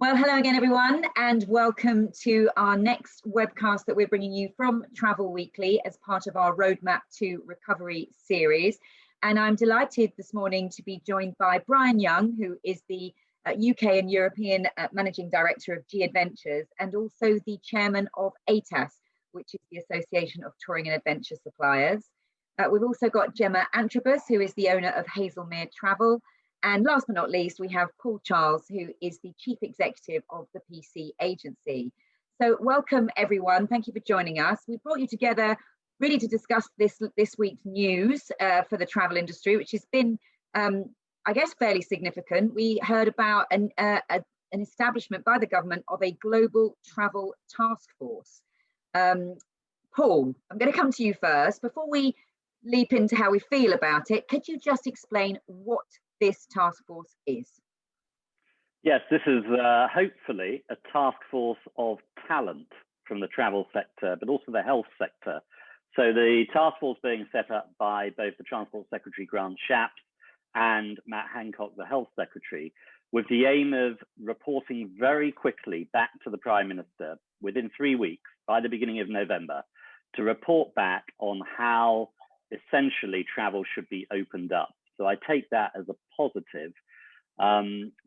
Well, hello again, everyone, and welcome to our next webcast that we're bringing you from Travel Weekly as part of our Roadmap to Recovery series. And I'm delighted this morning to be joined by Brian Young, who is the UK and European Managing Director of G Adventures, and also the Chairman of ATAS, which is the Association of Touring and Adventure Suppliers. We've also got Gemma Antrobus, who is the owner of Haslemere Travel. And last but not least, we have Paul Charles, who is the Chief Executive of the PC Agency. So welcome, everyone. Thank you for joining us. We brought you together really to discuss this week's news for the travel industry, which has been, I guess, fairly significant. We heard about an establishment by the government of a global travel task force. Paul, I'm going to come to you first. Before we leap into how we feel about it, could you just explain what this task force is? Yes, this is hopefully a task force of talent from the travel sector, but also the health sector. So the task force being set up by both the Transport Secretary Grant Shapps and Matt Hancock, the Health Secretary, with the aim of reporting very quickly back to the Prime Minister within 3 weeks, by the beginning of November, to report back on how essentially travel should be opened up. So I take that as a positive.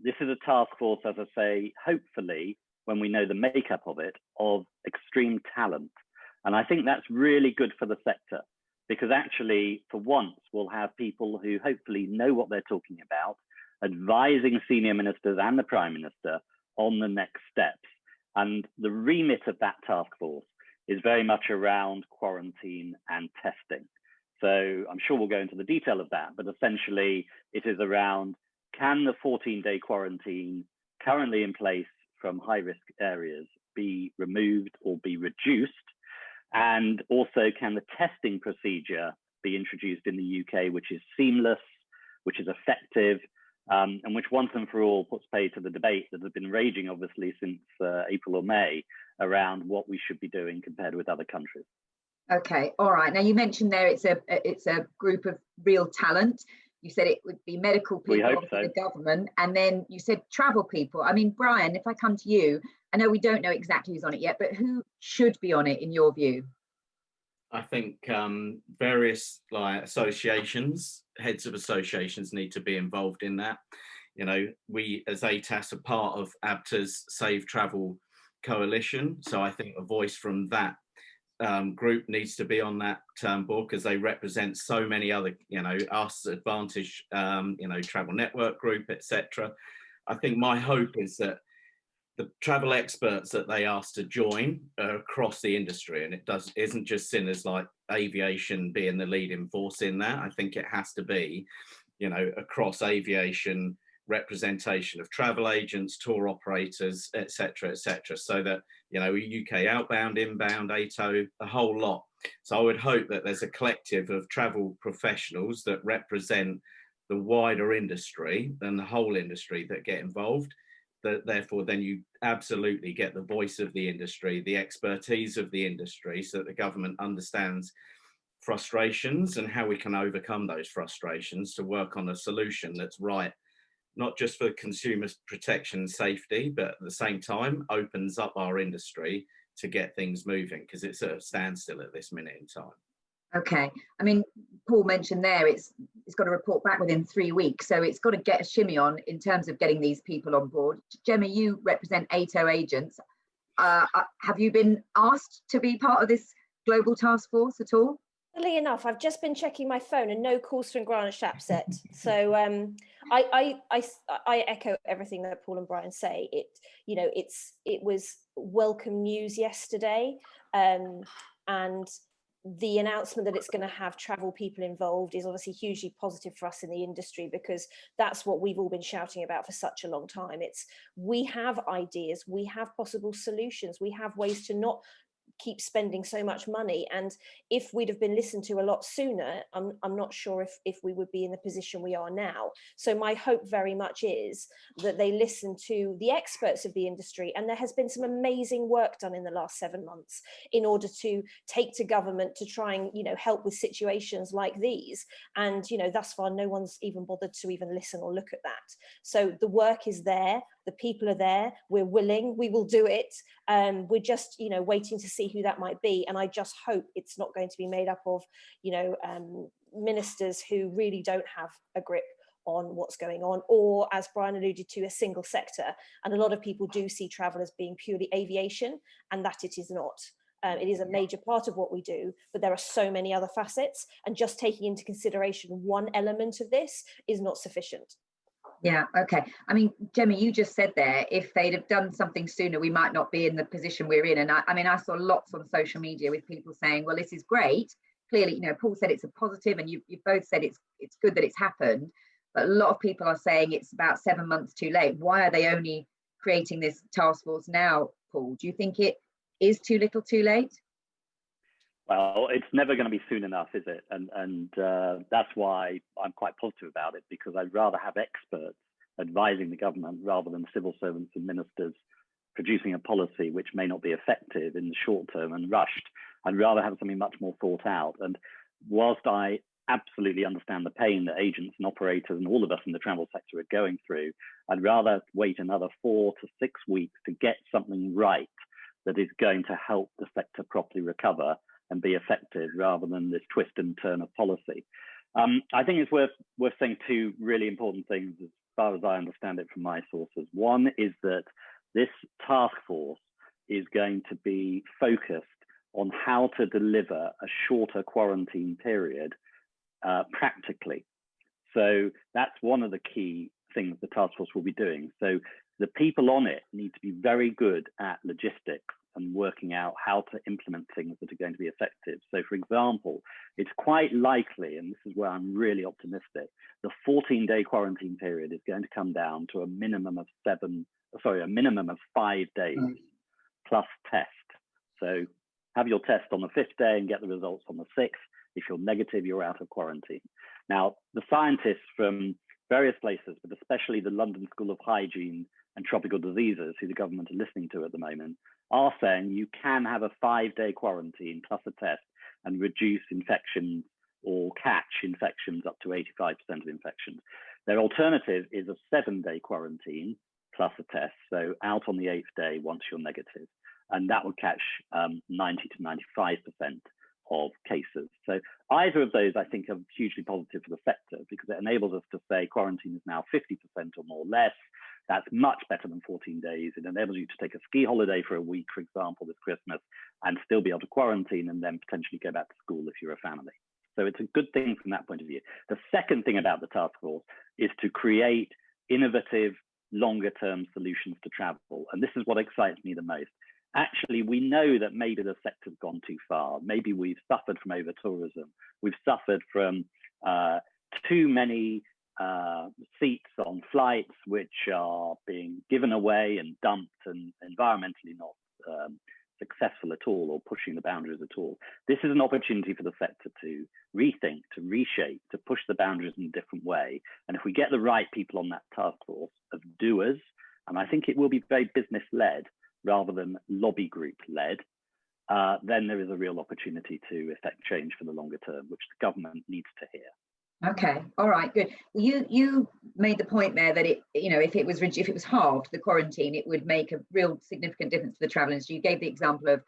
This is a task force, as I say, hopefully, when we know the makeup of it, of extreme talent. And I think that's really good for the sector, because actually, for once, we'll have people who hopefully know what they're talking about, advising senior ministers and the Prime Minister on the next steps. And the remit of that task force is very much around quarantine and testing. So I'm sure we'll go into the detail of that, but essentially it is around, can the 14-day quarantine currently in place from high-risk areas be removed or be reduced? And also, can the testing procedure be introduced in the UK, which is seamless, which is effective, and which once and for all puts paid to the debate that has been raging, obviously, since April or May around what we should be doing compared with other countries. Okay, all right. Now you mentioned there it's a group of real talent. You said it would be medical people, obviously the government, and then you said travel people. I mean, Brian, if I come to you, I know we don't know exactly who's on it yet, but who should be on it in your view? I think various associations, heads of associations need to be involved in that. You know, we as ATAS are part of ABTA's Save Travel Coalition, so I think a voice from that group needs to be on that board, because they represent so many other, us, Advantage, Travel Network Group, etc. I think my hope is that the travel experts that they ask to join are across the industry, and isn't just seen as like aviation being the leading force in that. I think it has to be, across aviation, representation of travel agents, tour operators, etc., so that, UK outbound, inbound, ATO, a whole lot. So I would hope that there's a collective of travel professionals that represent the wider industry and the whole industry that get involved. That therefore then you absolutely get the voice of the industry, the expertise of the industry, so that the government understands frustrations and how we can overcome those frustrations to work on a solution that's right, not just for consumer protection and safety, but at the same time opens up our industry to get things moving, because it's at a standstill at this minute in time. Okay, I mean, Paul mentioned there it's got to report back within 3 weeks, so it's got to get a shimmy on in terms of getting these people on board. Gemma, you represent ATO agents. Have you been asked to be part of this global task force at all? Funnily enough, I've just been checking my phone and no calls from Grant Shapps yet. So I echo everything that Paul and Brian say. It was welcome news yesterday, and the announcement that it's going to have travel people involved is obviously hugely positive for us in the industry, because that's what we've all been shouting about for such a long time. We have ideas, we have possible solutions, we have ways to not keep spending so much money, and if we'd have been listened to a lot sooner, I'm not sure if we would be in the position we are now. So my hope very much is that they listen to the experts of the industry, and there has been some amazing work done in the last 7 months in order to take to government to try and help with situations like these, and thus far no one's even bothered to even listen or look at that. So the work is there. The people are there. We're willing. We will do it. We're just, waiting to see who that might be. And I just hope it's not going to be made up of, ministers who really don't have a grip on what's going on, or, as Brian alluded to, a single sector. And a lot of people do see travel as being purely aviation, and that it is not. It is a major part of what we do, but there are so many other facets, and just taking into consideration one element of this is not sufficient. Yeah, okay. I mean, Gemma, you just said there, if they'd have done something sooner, we might not be in the position we're in. And I saw lots on social media with people saying, well, this is great. Clearly, Paul said it's a positive, and you both said it's good that it's happened. But a lot of people are saying it's about 7 months too late. Why are they only creating this task force now, Paul? Do you think it is too little too late? Well, it's never going to be soon enough, is it? And that's why I'm quite positive about it, because I'd rather have experts advising the government rather than civil servants and ministers producing a policy which may not be effective in the short term and rushed. I'd rather have something much more thought out. And whilst I absolutely understand the pain that agents and operators and all of us in the travel sector are going through, I'd rather wait another 4 to 6 weeks to get something right that is going to help the sector properly recover and be effective, rather than this twist and turn of policy. I think it's worth saying two really important things as far as I understand it from my sources. One is that this task force is going to be focused on how to deliver a shorter quarantine period practically. So that's one of the key things the task force will be doing. So the people on it need to be very good at logistics and working out how to implement things that are going to be effective. So, for example, it's quite likely, and this is where I'm really optimistic, the 14-day quarantine period is going to come down to a minimum of 5 days plus test. So have your test on the 5th day and get the results on the 6th. If you're negative, you're out of quarantine. Now, the scientists from various places, but especially the London School of Hygiene and Tropical Diseases, who the government are listening to at the moment, are saying you can have a 5-day quarantine plus a test and reduce infections or catch infections up to 85% of infections. Their alternative is a 7-day quarantine plus a test, so out on the 8th day once you're negative, and that would catch 90 to 95% of cases. So either of those, I think, are hugely positive for the sector, because it enables us to say quarantine is now 50% or more less. That's much better than 14 days. It enables you to take a ski holiday for a week, for example, this Christmas, and still be able to quarantine and then potentially go back to school if you're a family. So it's a good thing from that point of view. The second thing about the task force is to create innovative, longer-term solutions to travel. And this is what excites me the most. Actually, we know that maybe the sector's gone too far. Maybe we've suffered from over-tourism. We've suffered from too many seats on flights which are being given away and dumped and environmentally not successful at all, or pushing the boundaries at all. This is an opportunity for the sector to rethink, to reshape, to push the boundaries in a different way. And if we get the right people on that task force of doers, and I think it will be very business-led rather than lobby group-led, then there is a real opportunity to effect change for the longer term, which the government needs to hear. Okay, all right, good. Well, you made the point there that if it was halved, the quarantine, it would make a real significant difference to the travel industry. You gave the example of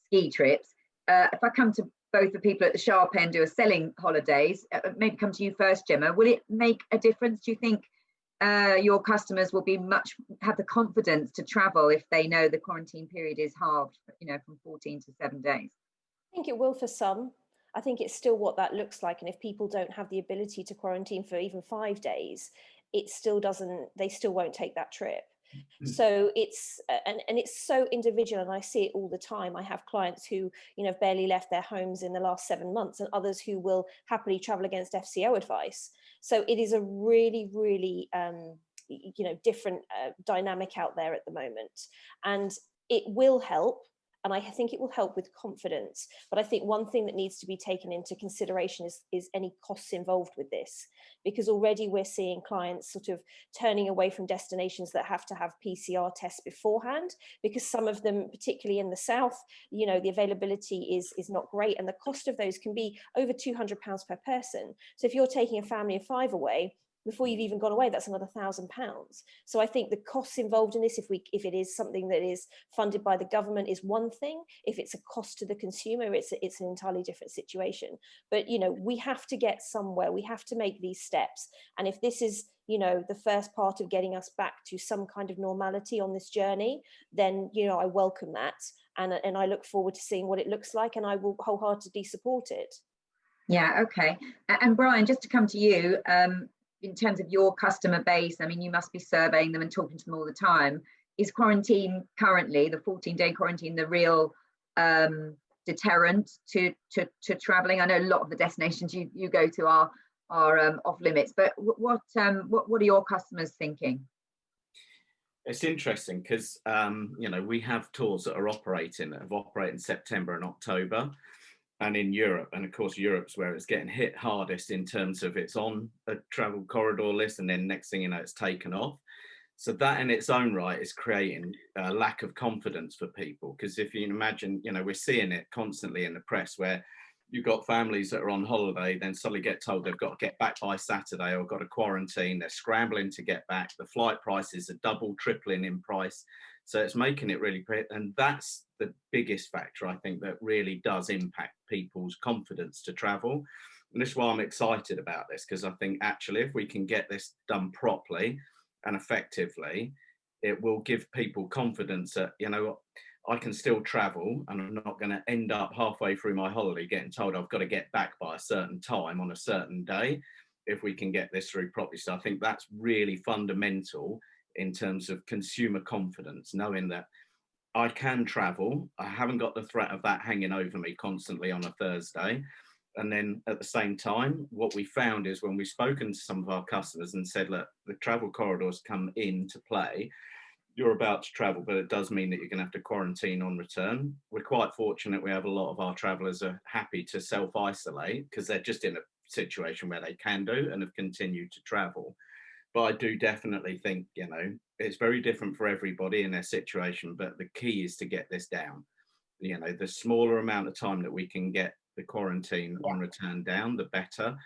ski trips. If I come to both the people at the sharp end who are selling holidays, maybe come to you first, Gemma. Will it make a difference? Do you think your customers will have the confidence to travel if they know the quarantine period is halved, from 14 to 7 days? I think it will for some. I think it's still what that looks like. And if people don't have the ability to quarantine for even 5 days, they still won't take that trip. So it's so individual, and I see it all the time. I have clients who have barely left their homes in the last 7 months, and others who will happily travel against FCO advice. So it is a really, really different dynamic out there at the moment, and it will help. And I think it will help with confidence. But I think one thing that needs to be taken into consideration is any costs involved with this, because already we're seeing clients sort of turning away from destinations that have to have PCR tests beforehand, because some of them, particularly in the south, the availability is not great, and the cost of those can be over £200 per person. So if you're taking a family of 5 away, before you've even gone away, that's another £1,000. So I think the costs involved in this, if it is something that is funded by the government, is one thing. If it's a cost to the consumer, it's an entirely different situation. But, you know, we have to get somewhere. We have to make these steps. And if this is, you know, the first part of getting us back to some kind of normality on this journey, then, you know, I welcome that. And I look forward to seeing what it looks like, and I will wholeheartedly support it. Yeah, okay. And Brian, just to come to you, in terms of your customer base, I mean, you must be surveying them and talking to them all the time. Is quarantine currently, the 14-day quarantine, the real deterrent to traveling? I know a lot of the destinations you go to are off limits, but what are your customers thinking? It's interesting because you know, we have tours that have operated in September and October, and in Europe, and of course Europe's where it's getting hit hardest in terms of it's on a travel corridor list, and then next thing you know, it's taken off. So that in its own right is creating a lack of confidence for people, because if you imagine, you know, we're seeing it constantly in the press where you've got families that are on holiday, then suddenly get told they've got to get back by Saturday or got to quarantine. They're scrambling to get back. The flight prices are double, tripling in price. So it's making it really great. And that's the biggest factor, I think, that really does impact people's confidence to travel. And this is why I'm excited about this, because I think actually if we can get this done properly and effectively, it will give people confidence that, you know, I can still travel and I'm not going to end up halfway through my holiday getting told I've got to get back by a certain time on a certain day, if we can get this through properly. So I think that's really fundamental in terms of consumer confidence, knowing that I can travel. I haven't got the threat of that hanging over me constantly on a Thursday. And then at the same time, what we found is when we've spoken to some of our customers and said, look, the travel corridors come into play, you're about to travel, but it does mean that you're going to have to quarantine on return. We're quite fortunate. We have a lot of our travelers are happy to self-isolate because they're just in a situation where they can do and have continued to travel. But I do definitely think, you know, it's very different for everybody in their situation, but the key is to get this down. You know, the smaller amount of time that we can get the quarantine on return down, the better.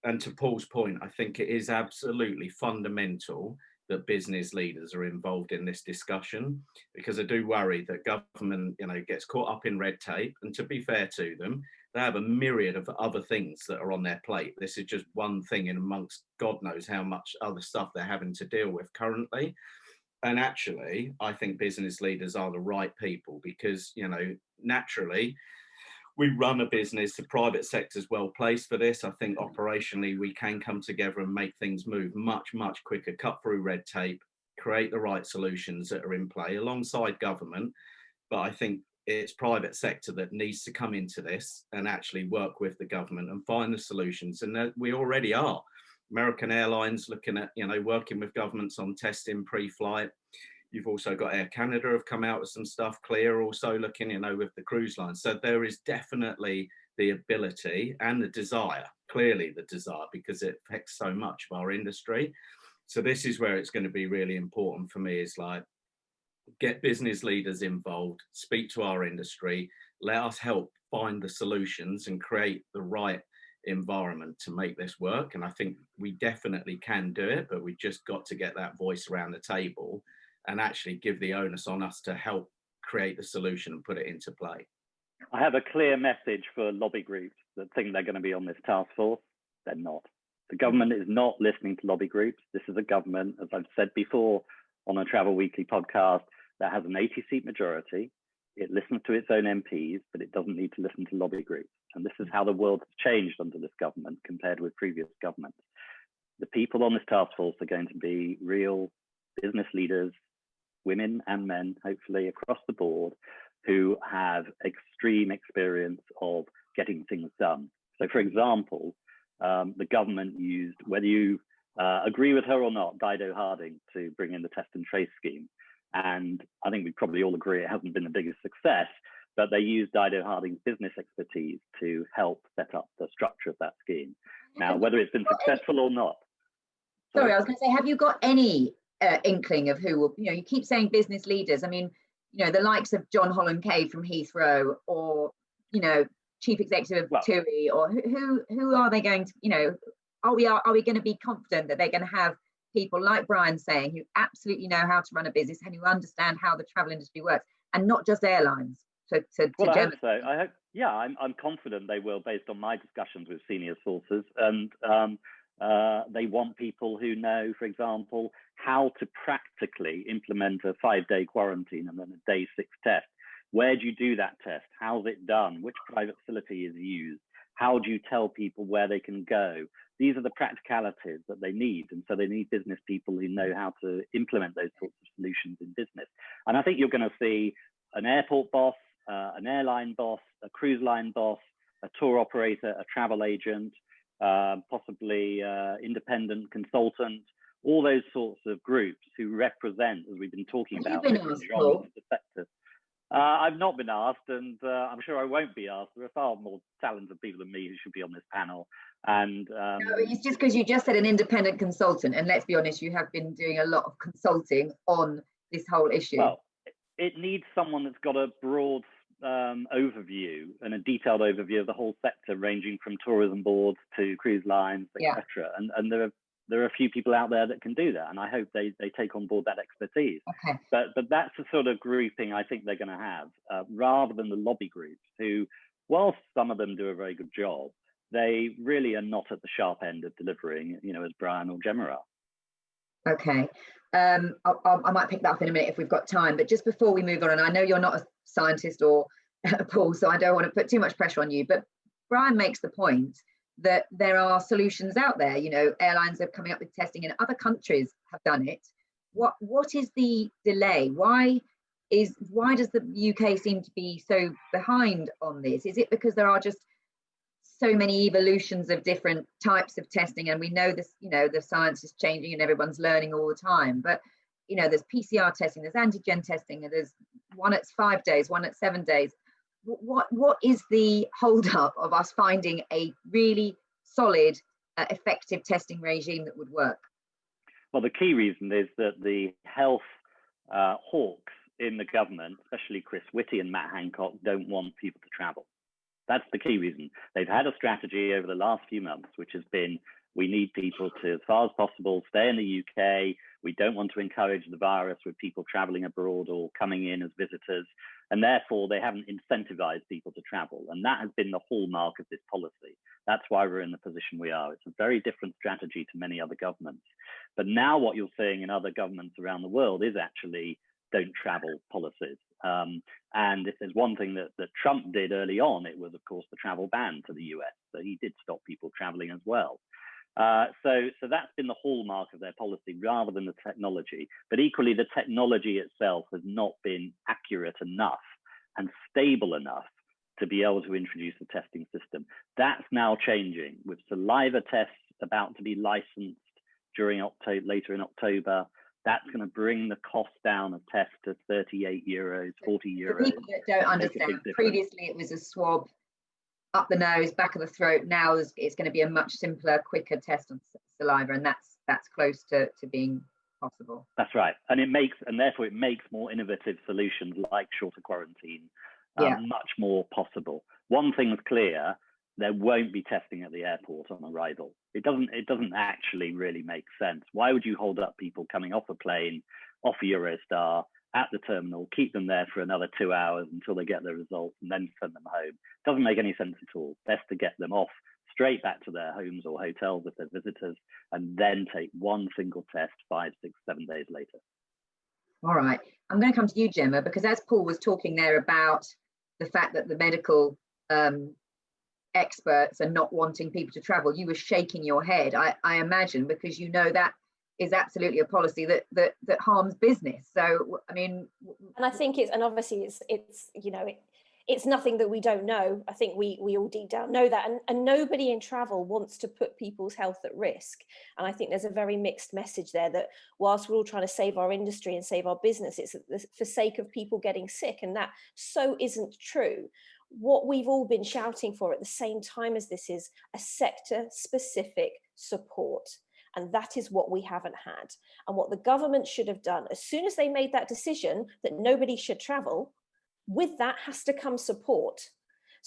And to Paul's point, I think it is absolutely fundamental that business leaders are involved in this discussion, because I do worry that government, you know, gets caught up in red tape. And to be fair to them, they have a myriad of other things that are on their plate. This is just one thing in amongst God knows how much other stuff they're having to deal with currently. And actually, I think business leaders are the right people because, you know, naturally, we run a business, the private sector is well placed for this. I think operationally, we can come together and make things move much, much quicker, cut through red tape, create the right solutions that are in play alongside government. But I think it's private sector that needs to come into this and actually work with the government and find the solutions. And we already are. American Airlines looking at, you know, working with governments on testing pre-flight. You've also got Air Canada have come out with some stuff. Clear also looking, you know, with the cruise lines. So there is definitely the ability and the desire, clearly the desire, because it affects so much of our industry. So this is where it's going to be really important for me, is like, get business leaders involved, speak to our industry, let us help find the solutions and create the right environment to make this work. And I think we definitely can do it, but we just got to get that voice around the table and actually give the onus on us to help create the solution and put it into play. I have a clear message for lobby groups that think they're going to be on this task force. They're not. The government is not listening to lobby groups. This is a government, as I've said before on a Travel Weekly podcast, that has an 80-seat majority. It listens to its own MPs, but it doesn't need to listen to lobby groups. And this is how the world has changed under this government compared with previous governments. The people on this task force are going to be real business leaders, women and men, hopefully across the board, who have extreme experience of getting things done. So for example, the government used, whether you agree with her or not, Dido Harding to bring in the test and trace scheme. And I think we probably all agree it hasn't been the biggest success, but they used Dido Harding's business expertise to help set up the structure of that scheme. Now, whether it's been successful or not. Sorry, I was going to say, have you got any inkling of who will, you know, you keep saying business leaders. I mean, you know, the likes of John Holland-Cade from Heathrow, or, you know, chief executive of TUI, or who are they going to, you know, are we going to be confident that they're going to have people like Brian saying, who absolutely know how to run a business and who understand how the travel industry works, and not just airlines? Well, I hope so. I'm confident they will, based on my discussions with senior sources. And they want people who know, for example, how to practically implement a 5-day quarantine and then a day 6 test. Where do you do that test? How's it done? Which private facility is used? How do you tell people where they can go? These are the practicalities that they need. And so they need business people who know how to implement those sorts of solutions in business. And I think you're going to see an airport boss, an airline boss, a cruise line boss, a tour operator, a travel agent, possibly independent consultant, all those sorts of groups who represent, as we've been talking about, different genres of the sector. I've not been asked, and I'm sure I won't be asked. There are far more talented people than me who should be on this panel. And no, it's just because you just said an independent consultant, and let's be honest, you have been doing a lot of consulting on this whole issue. Well, it needs someone that's got a broad overview and a detailed overview of the whole sector, ranging from tourism boards to cruise lines, etc. And there are a few people out there that can do that, and I hope they take on board that expertise. Okay. But that's the sort of grouping I think they're going to have, rather than the lobby groups who, whilst some of them do a very good job, they really are not at the sharp end of delivering, as Brian or Gemma are. Okay. I might pick that up in a minute if we've got time, but just before we move on, and I know you're not a scientist or Paul, so I don't want to put too much pressure on you, but Brian makes the point that there are solutions out there. Airlines are coming up with testing, and other countries have done it. What is the delay? Why does the UK seem to be so behind on this? Is it because there are just so many evolutions of different types of testing, and we know this, the science is changing and everyone's learning all the time, but there's PCR testing, there's antigen testing, and there's one at 5 days, one at 7 days. What is the hold up of us finding a really solid, effective testing regime that would work? Well, the key reason is that the health hawks in the government, especially Chris Whitty and Matt Hancock, don't want people to travel. That's the key reason. They've had a strategy over the last few months, which has been, we need people to, as far as possible, stay in the UK. We don't want to encourage the virus with people traveling abroad or coming in as visitors. And therefore, they haven't incentivized people to travel. And that has been the hallmark of this policy. That's why we're in the position we are. It's a very different strategy to many other governments. But now what you're seeing in other governments around the world is actually don't travel policies. And if there's one thing that Trump did early on, it was, of course, the travel ban to the US. So he did stop people traveling as well. So that's been the hallmark of their policy rather than the technology. But equally, the technology itself has not been accurate enough and stable enough to be able to introduce a testing system. That's now changing, with saliva tests about to be licensed later in October. That's going to bring the cost down of tests to 38 euros, 40 euros. For people that don't understand, previously it was a swab up the nose, back of the throat. Now it's going to be a much simpler, quicker test on saliva, and that's close to being possible. That's right, and therefore it makes more innovative solutions like shorter quarantine much more possible. One thing's clear: there won't be testing at the airport on arrival. It doesn't actually really make sense. Why would you hold up people coming off a plane, off a Eurostar, at the terminal, keep them there for another 2 hours until they get their results, and then send them home? Doesn't make any sense at all. Best to get them off straight back to their homes or hotels if they're visitors, and then take one single test 5, 6, 7 days later. All right, I'm going to come to you, Gemma, because as Paul was talking there about the fact that the medical experts are not wanting people to travel, you were shaking your head, I imagine, because that is absolutely a policy that harms business. So I mean, and I think obviously it's nothing that we don't know. I think we all deep down know that, and nobody in travel wants to put people's health at risk. And I think there's a very mixed message there, that whilst we're all trying to save our industry and save our business, it's for sake of people getting sick, and that so isn't true. What we've all been shouting for at the same time as this is a sector-specific support. And that is what we haven't had. And what the government should have done, as soon as they made that decision that nobody should travel, with that has to come support.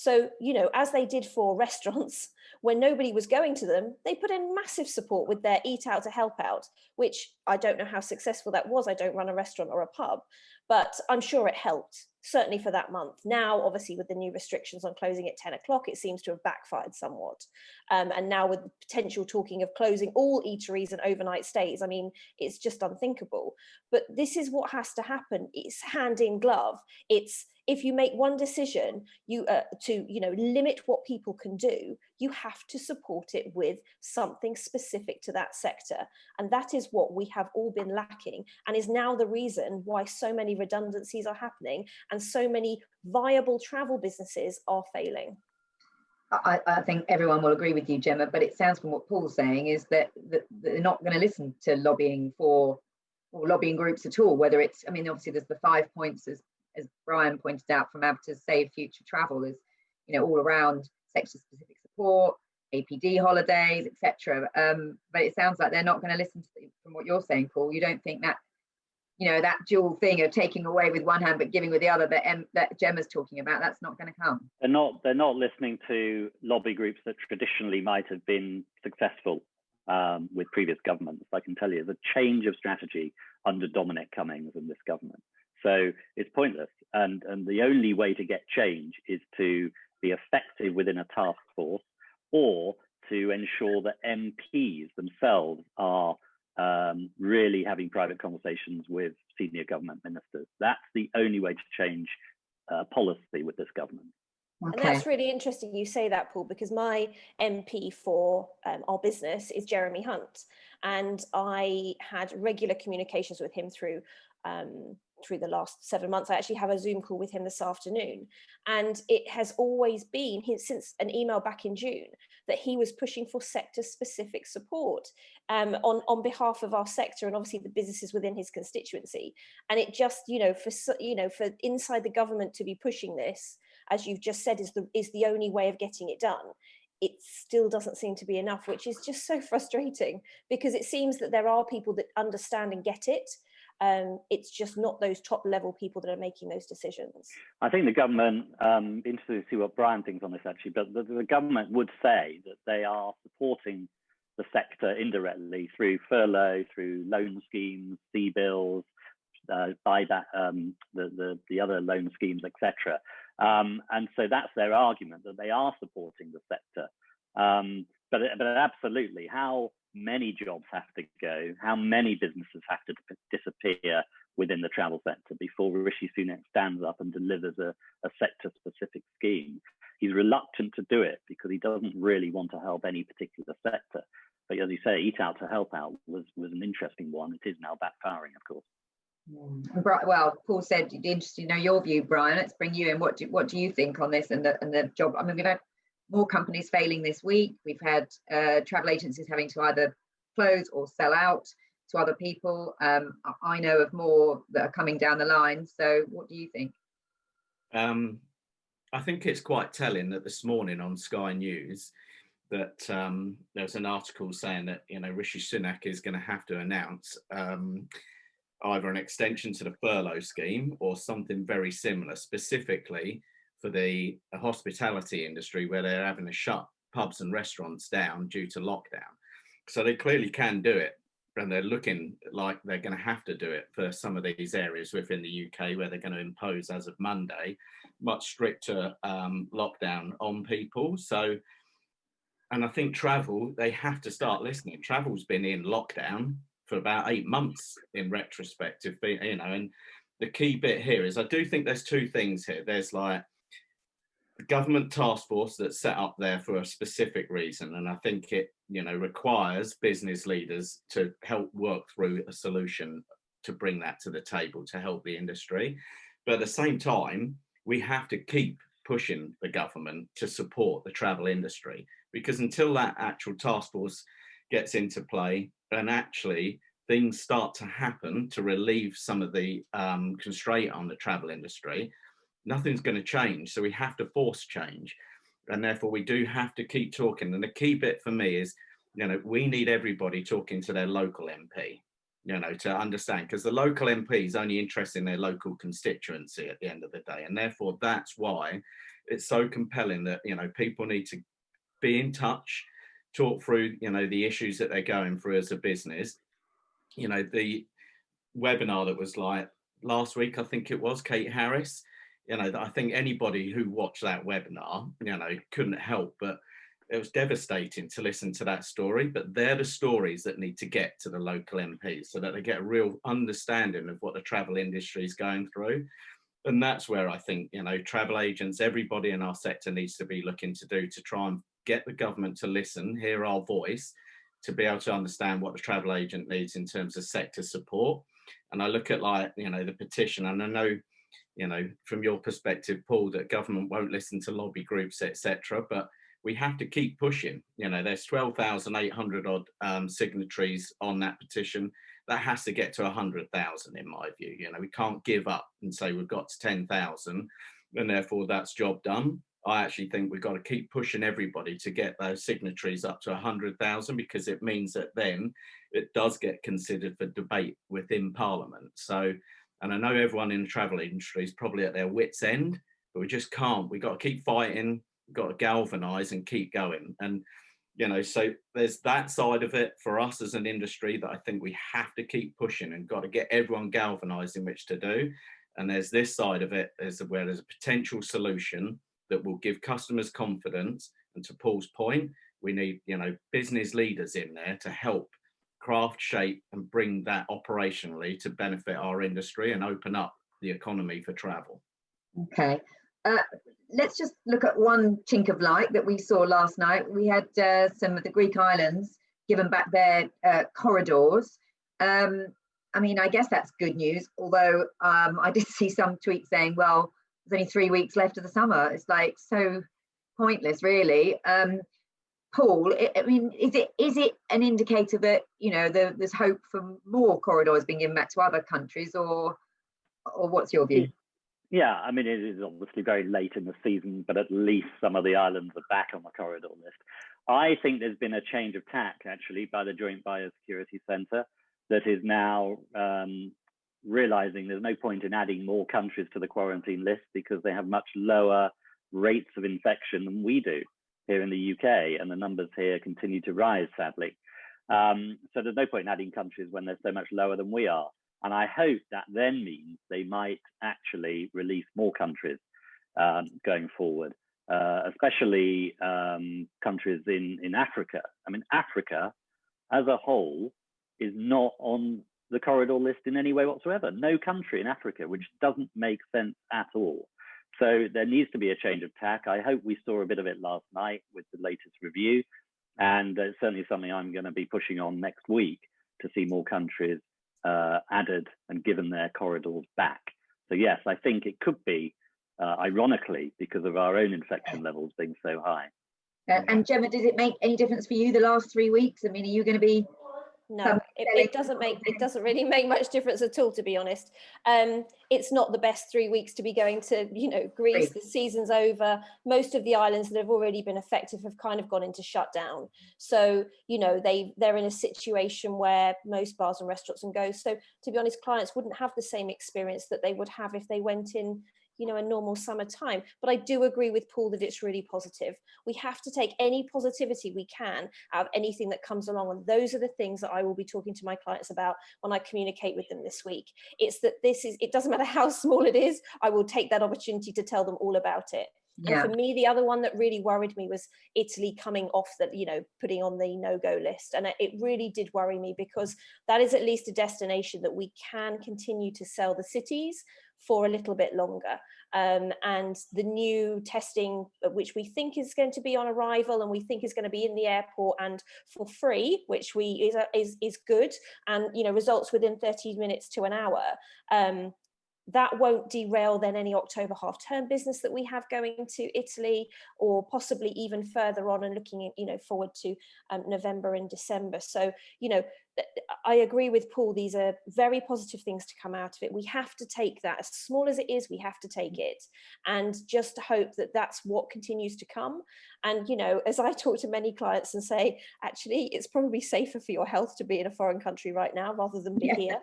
So, you know, as they did for restaurants, when nobody was going to them, they put in massive support with their Eat Out to Help Out, which I don't know how successful that was. I don't run a restaurant or a pub, but I'm sure it helped, certainly for that month. Now, obviously, with the new restrictions on closing at 10 o'clock, it seems to have backfired somewhat. And now with the potential talking of closing all eateries and overnight stays, I mean, it's just unthinkable. But this is what has to happen. It's hand in glove. It's, if you make one decision to limit what people can do, you have to support it with something specific to that sector. And that is what we have all been lacking, and is now the reason why so many redundancies are happening and so many viable travel businesses are failing. I think everyone will agree with you, Gemma, but it sounds from what Paul's saying is that they're not going to listen to lobbying or lobbying groups at all, whether it's, I mean, obviously there's the 5 points as Brian pointed out from ABTA's Save Future Travel, is, you know, all around sector specific support, APD holidays, etc. But it sounds like they're not going to listen to from what you're saying, Paul. You don't think that, you know, that dual thing of taking away with one hand but giving with the other that Gemma's talking about, that's not going to come. They're not listening to lobby groups that traditionally might have been successful with previous governments. I can tell you the change of strategy under Dominic Cummings and this government. So it's pointless. And the only way to get change is to be effective within a task force, or to ensure that MPs themselves are really having private conversations with senior government ministers. That's the only way to change policy with this government. Okay. And that's really interesting you say that, Paul, because my MP for our business is Jeremy Hunt, and I had regular communications with him through the last 7 months. I actually have a Zoom call with him this afternoon, and it has always been, since an email back in June, that he was pushing for sector-specific support on behalf of our sector and obviously the businesses within his constituency. And it just, for inside the government to be pushing this, as you've just said, is the only way of getting it done. It still doesn't seem to be enough, which is just so frustrating, because it seems that there are people that understand and get it. It's just not those top level people that are making those decisions. I think the government, interested to see what Brian thinks on this actually, but the government would say that they are supporting the sector indirectly through furlough, through loan schemes, C-bills, buyback, the other loan schemes, etc. And so that's their argument, that they are supporting the sector. But absolutely, how many jobs have to go, how many businesses have to disappear within the travel sector before Rishi Sunak stands up and delivers a sector-specific scheme? He's reluctant to do it because he doesn't really want to help any particular sector. But as you say, Eat Out to Help Out was an interesting one. It is now backfiring, of course. Well, Paul said it'd be interesting to know your view, Brian. Let's bring you in. What do you think on this and the job? I mean, we've had more companies failing this week. We've had travel agencies having to either close or sell out to other people. I know of more that are coming down the line. So what do you think? I think it's quite telling that this morning on Sky News that there's an article saying that, Rishi Sunak is going to have to announce either an extension to the furlough scheme or something very similar, specifically for the hospitality industry, where they're having to shut pubs and restaurants down due to lockdown. So they clearly can do it, and they're looking like they're going to have to do it for some of these areas within the UK, where they're going to impose, as of Monday, much stricter lockdown on people. So, and I think travel, they have to start listening. Travel's been in lockdown for about 8 months in retrospective, and the key bit here is I do think there's two things here. There's like the government task force that's set up there for a specific reason, and I think it requires business leaders to help work through a solution to bring that to the table to help the industry. But at the same time, we have to keep pushing the government to support the travel industry, because until that actual task force gets into play and actually things start to happen to relieve some of the constraint on the travel industry, nothing's going to change. So we have to force change, and therefore we do have to keep talking. And the key bit for me is, we need everybody talking to their local MP. you know, to understand, because the local MP is only interested in their local constituency at the end of the day. And therefore, that's why it's so compelling that, you know, people need to be in touch, talk through, you know, the issues that they're going through as a business. You know, the webinar that was like last week, I think it was, Kate Harris, you know, I think anybody who watched that webinar, you know, couldn't help but it was devastating to listen to that story. But they're the stories that need to get to the local MPs so that they get a real understanding of what the travel industry is going through. And that's where I think, you know, travel agents, everybody in our sector needs to be looking to do to try and get the government to listen, hear our voice, to be able to understand what the travel agent needs in terms of sector support. And I look at, like, you know, the petition, and I know, you know, from your perspective, Paul, that government won't listen to lobby groups, etc. But we have to keep pushing. You know, there's 12,800 odd signatories on that petition. That has to get to 100,000 in my view. You know, we can't give up and say we've got to 10,000 and therefore that's job done. I actually think we've got to keep pushing everybody to get those signatories up to 100,000, because it means that then it does get considered for debate within Parliament. So, and I know everyone in the travel industry is probably at their wits' end, but we just can't. We've got to keep fighting, we've got to galvanise and keep going. And, you know, so there's that side of it for us as an industry that I think we have to keep pushing and got to get everyone galvanised in which to do. And there's this side of it is where there's a potential solution that will give customers confidence. And to Paul's point, we need, you know, business leaders in there to help craft, shape and bring that operationally to benefit our industry and open up the economy for travel. Okay, let's just look at one chink of light that we saw last night. We had some of the Greek islands given back their corridors. I mean, I guess that's good news, although I did see some tweets saying, well, there's only 3 weeks left of the summer. It's like so pointless, really. Paul, I mean, is it an indicator that, you know, there's hope for more corridors being given back to other countries, or what's your view? Yeah, I mean, it is obviously very late in the season, but at least some of the islands are back on the corridor list. I think there's been a change of tack, actually, by the Joint Biosecurity Centre that is now realising there's no point in adding more countries to the quarantine list because they have much lower rates of infection than we do here in the UK, and the numbers here continue to rise, sadly. So there's no point in adding countries when they're so much lower than we are. And I hope that then means they might actually release more countries going forward, especially countries in Africa. I mean, Africa as a whole is not on the corridor list in any way whatsoever. No country in Africa, which doesn't make sense at all. So there needs to be a change of tack. I hope we saw a bit of it last night with the latest review. And it's certainly something I'm going to be pushing on next week to see more countries added and given their corridors back. So yes, I think it could be, ironically, because of our own infection levels being so high. And Gemma, does it make any difference for you the last 3 weeks? I mean, are you going to be... No, it doesn't really make much difference at all, to be honest. It's not the best 3 weeks to be going to, you know, Greece. The season's over. Most of the islands that have already been affected have kind of gone into shutdown. So, you know, they're in a situation where most bars and restaurants and go. So, to be honest, clients wouldn't have the same experience that they would have if they went in, you know, a normal summer time. But I do agree with Paul that it's really positive. We have to take any positivity we can out of anything that comes along. And those are the things that I will be talking to my clients about when I communicate with them this week. It's that it doesn't matter how small it is, I will take that opportunity to tell them all about it. Yeah. And for me, the other one that really worried me was Italy coming off that, you know, putting on the no-go list. And it really did worry me, because that is at least a destination that we can continue to sell the cities for a little bit longer. And the new testing, which we think is going to be on arrival and we think is going to be in the airport and for free, which is good, and, you know, results within 30 minutes to an hour. That won't derail then any October half-term business that we have going to Italy, or possibly even further on and looking at, you know, forward to November and December. So, you know, I agree with Paul. These are very positive things to come out of it. We have to take that, as small as it is, we have to take it, and just hope that that's what continues to come. And, you know, as I talk to many clients and say, actually, it's probably safer for your health to be in a foreign country right now rather than be here.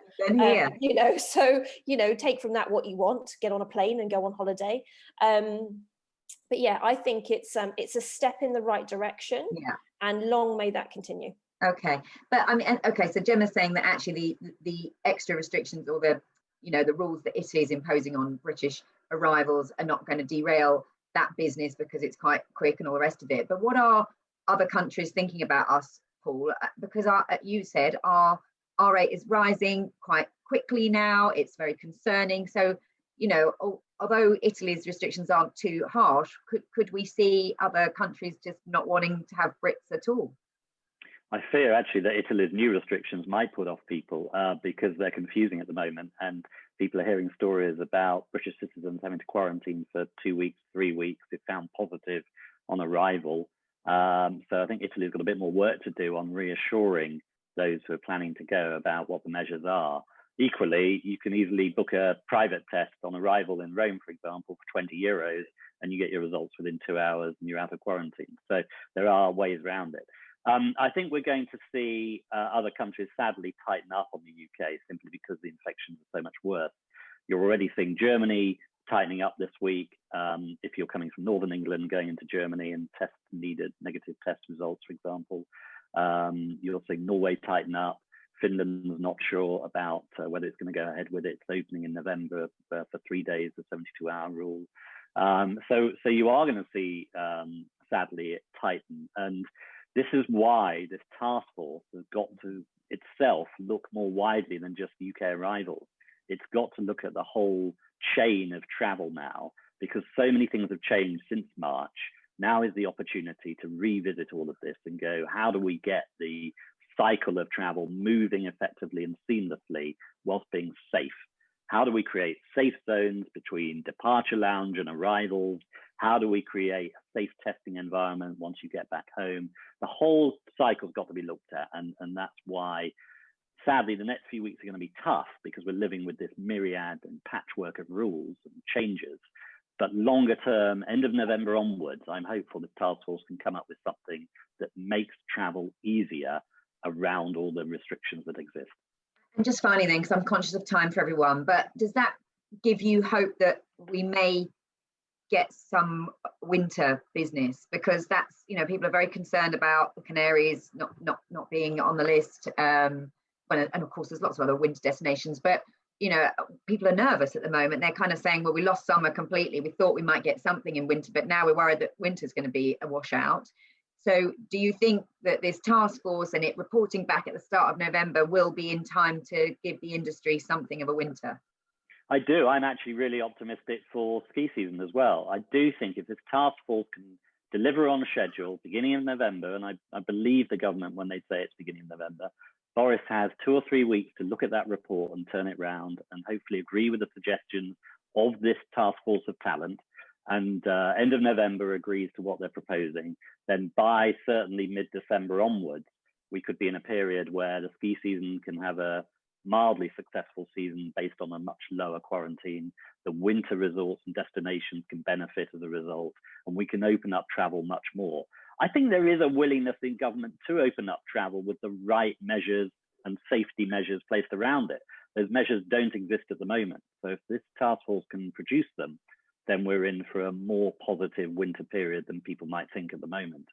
You know, so, you know, take from that what you want, get on a plane and go on holiday. But yeah, I think it's a step in the right direction, and long may that continue. Okay, but I mean, okay, so Gemma's saying that actually the extra restrictions, or the, you know, the rules that Italy is imposing on British arrivals are not going to derail that business because it's quite quick and all the rest of it. But what are other countries thinking about us, Paul? Because you said our rate is rising quite quickly now. It's very concerning. So, you know, although Italy's restrictions aren't too harsh, could we see other countries just not wanting to have Brits at all? I fear actually that Italy's new restrictions might put off people because they're confusing at the moment, and people are hearing stories about British citizens having to quarantine for 2 weeks, 3 weeks if found positive on arrival. So I think Italy's got a bit more work to do on reassuring those who are planning to go about what the measures are. Equally, you can easily book a private test on arrival in Rome, for example, for €20, and you get your results within 2 hours and you're out of quarantine. So there are ways around it. I think we're going to see other countries sadly tighten up on the UK simply because the infections are so much worse. You're already seeing Germany tightening up this week. If you're coming from Northern England, going into Germany and needed negative test results, for example. You're seeing Norway tighten up. Finland's not sure about whether it's going to go ahead with its opening in November for 3 days, the 72-hour rule. So you are going to see, sadly, it tighten. And this is why this task force has got to itself look more widely than just UK arrivals. It's got to look at the whole chain of travel now, because so many things have changed since March. Now is the opportunity to revisit all of this and go, how do we get the cycle of travel moving effectively and seamlessly whilst being safe? How do we create safe zones between departure lounge and arrivals? How do we create a safe testing environment once you get back home? The whole cycle's got to be looked at. And that's why, sadly, the next few weeks are going to be tough because we're living with this myriad and patchwork of rules and changes. But longer term, end of November onwards, I'm hopeful that task force can come up with something that makes travel easier around all the restrictions that exist. And just finally then, because I'm conscious of time for everyone, but does that give you hope that we may get some winter business? Because that's, you know, people are very concerned about the Canaries not being on the list. And of course, there's lots of other winter destinations, but, you know, people are nervous at the moment. They're kind of saying, well, we lost summer completely. We thought we might get something in winter, but now we're worried that winter's going to be a washout. So do you think that this task force and it reporting back at the start of November will be in time to give the industry something of a winter? I do. I'm actually really optimistic for ski season as well. I do think if this task force can deliver on schedule beginning of November, and I believe the government when they say it's beginning of November, Boris has 2 or 3 weeks to look at that report and turn it round and hopefully agree with the suggestions of this task force of talent, and end of November agrees to what they're proposing, then by certainly mid-December onwards, we could be in a period where the ski season can have a mildly successful season based on a much lower quarantine. The winter resorts and destinations can benefit as a result, and we can open up travel much more. I think there is a willingness in government to open up travel with the right measures and safety measures placed around it. Those measures don't exist at the moment. So if this task force can produce them, then we're in for a more positive winter period than people might think at the moment.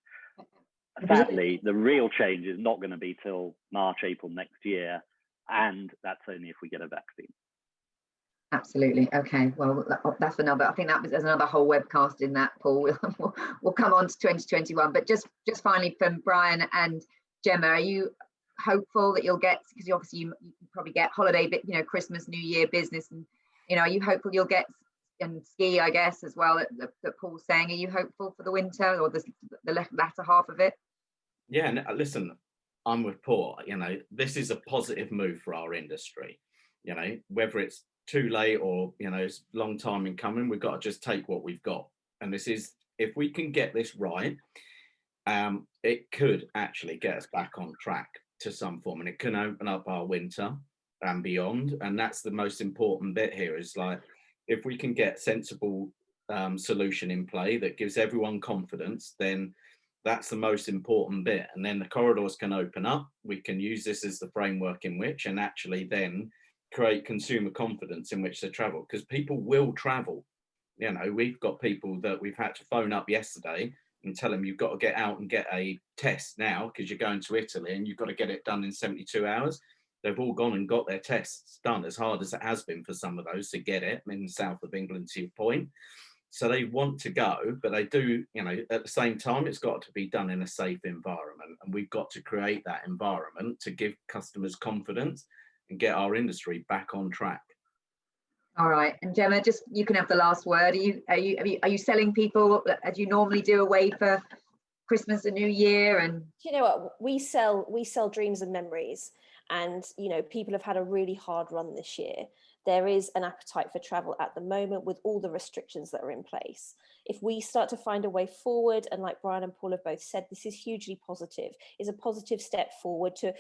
Sadly, the real change is not going to be till March, April next year, and that's only if we get a vaccine. Absolutely. Okay. Well, that's another. I think there's another whole webcast in that, Paul. We'll come on to 2021. But just finally, from Brian and Gemma, are you hopeful that you'll get? Because you probably get holiday, but you know, Christmas, New Year business, and you know, are you hopeful you'll get? And ski, I guess, as well, that Paul's saying. Are you hopeful for the winter or the latter half of it? Yeah, no, listen, I'm with Paul. You know, this is a positive move for our industry. You know, whether it's too late or, you know, it's a long time in coming, we've got to just take what we've got. And this is, if we can get this right, it could actually get us back on track. to some form, and it can open up our winter and beyond. And that's the most important bit here, is like, if we can get sensible solution in play that gives everyone confidence, then that's the most important bit. And then the corridors can open up. We can use this as the framework in which, and actually then create consumer confidence in which to travel, because people will travel. You know, we've got people that we've had to phone up yesterday and tell them, you've got to get out and get a test now because you're going to Italy and you've got to get it done in 72 hours. They've all gone and got their tests done, as hard as it has been for some of those to get it in the south of England, to your point. So they want to go, but they do, you know, at the same time, it's got to be done in a safe environment. And we've got to create that environment to give customers confidence and get our industry back on track. All right, and Gemma, just you can have the last word. Are you selling people as you normally do away for Christmas and New Year? And you know what, we sell dreams and memories, and you know, people have had a really hard run this year. There is an appetite for travel at the moment with all the restrictions that are in place. If we start to find a way forward, and like Brian and Paul have both said, this is hugely positive, is a positive step forward to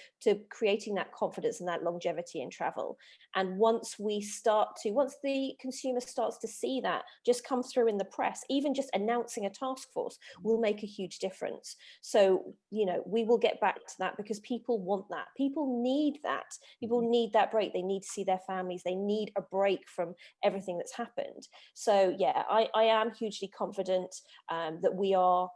creating that confidence and that longevity in travel. And once the consumer starts to see that just come through in the press, even just announcing a task force will make a huge difference. So, you know, we will get back to that, because people want that. People need that. People need that break. They need to see their families. They need a break from everything that's happened. So yeah, I am hugely confident that we are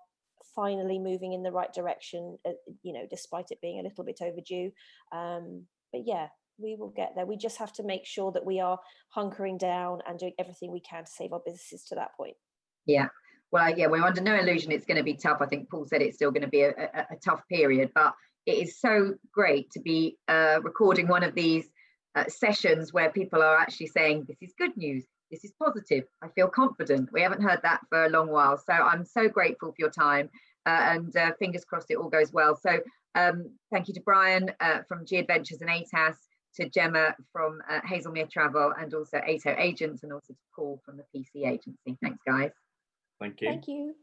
finally moving in the right direction, you know, despite it being a little bit overdue. But yeah, we will get there. We just have to make sure that we are hunkering down and doing everything we can to save our businesses to that point. Yeah, well, yeah, we're under no illusion it's going to be tough. I think Paul said it's still going to be a tough period, but it is so great to be recording one of these sessions where people are actually saying, this is good news, this is positive, I feel confident. We haven't heard that for a long while. So I'm so grateful for your time, and fingers crossed it all goes well. So thank you to Brian from G Adventures and ATAS, to Gemma from Haslemere Travel, and also ATO Agents, and also to Paul from the PC Agency. Thanks, guys. Thank you. Thank you.